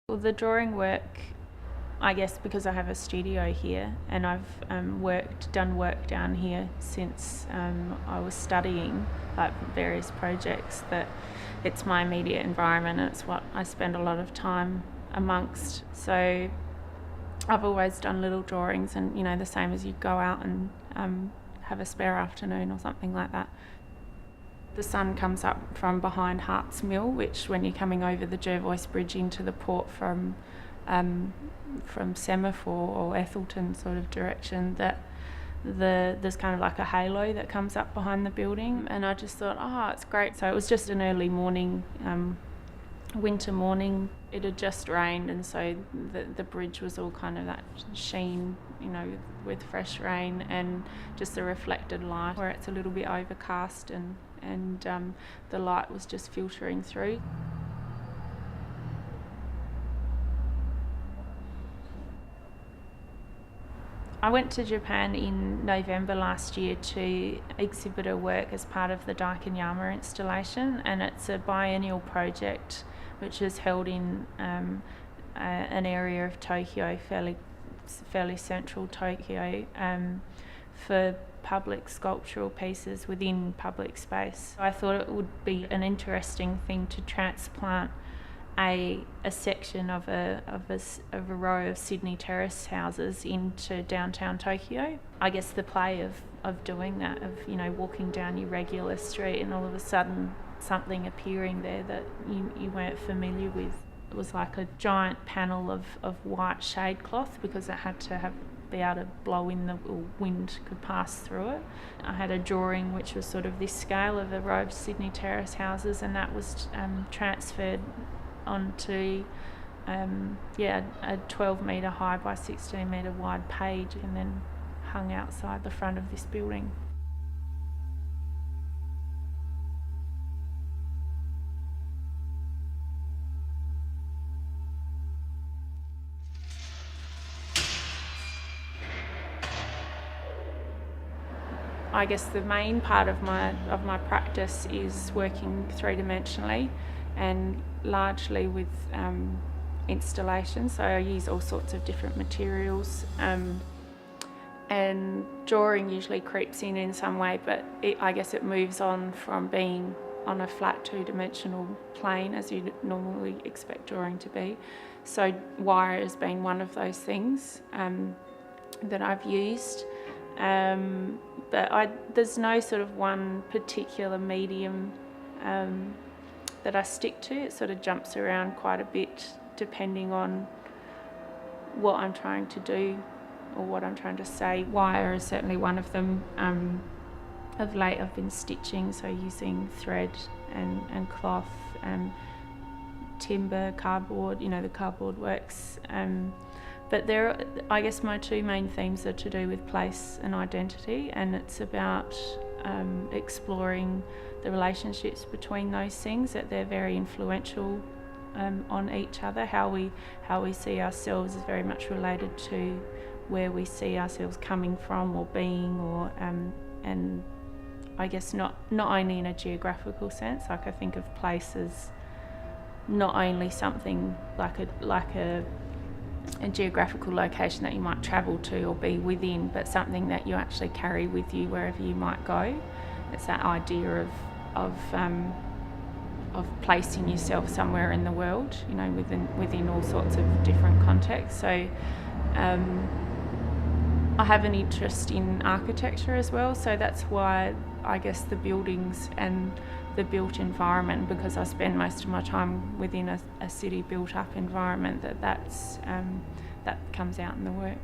Well, the drawing work, I guess because I have a studio here and I've done work down here since I was studying, like various projects, that it's my immediate environment and it's what I spend a lot of time amongst. So I've always done little drawings, and the same as you go out and have a spare afternoon or something like that. The sun comes up from behind Hart's Mill, which when you're coming over the Jervois Bridge into the port from Semaphore or Ethelton sort of direction, that there's kind of like a halo that comes up behind the building, and I just thought, it's great. So it was just an early morning, winter morning. It had just rained, and so the bridge was all kind of that sheen, with fresh rain and just the reflected light where it's a little bit overcast, and the light was just filtering through. I went to Japan in November last year to exhibit a work as part of the Daikanyama installation, and it's a biennial project which is held in an area of Tokyo, fairly central Tokyo, for public sculptural pieces within public space. I thought it would be an interesting thing to transplant a section of a row of Sydney terrace houses into downtown Tokyo. I guess the play of doing that, of walking down your regular street and all of a sudden something appearing there that you weren't familiar with. It was like a giant panel of white shade cloth, because it had to be able to blow in, the wind could pass through it. I had a drawing which was sort of this scale of a row of Sydney terrace houses, and that was transferred onto a 12 metre high by 16 metre wide page, and then hung outside the front of this building. I guess the main part of my practice is working three-dimensionally, and largely with installation. So I use all sorts of different materials, and drawing usually creeps in some way, but I guess it moves on from being on a flat two-dimensional plane as you normally expect drawing to be. So wire has been one of those things that I've used. But there's no sort of one particular medium that I stick to. It sort of jumps around quite a bit depending on what I'm trying to do or what I'm trying to say. Wire is certainly one of them. Of late I've been stitching, so using thread and cloth and timber, cardboard, the cardboard works. But I guess my two main themes are to do with place and identity, and it's about exploring the relationships between those things, that they're very influential on each other. How we see ourselves is very much related to where we see ourselves coming from or being, or and I guess not only in a geographical sense. Like I think of place as not only something like a geographical location that you might travel to or be within, but something that you actually carry with you wherever you might go. It's that idea of placing yourself somewhere in the world, within all sorts of different contexts. So I have an interest in architecture as well, so that's why I guess the buildings and the built environment, because I spend most of my time within a city built up environment, that comes out in the work.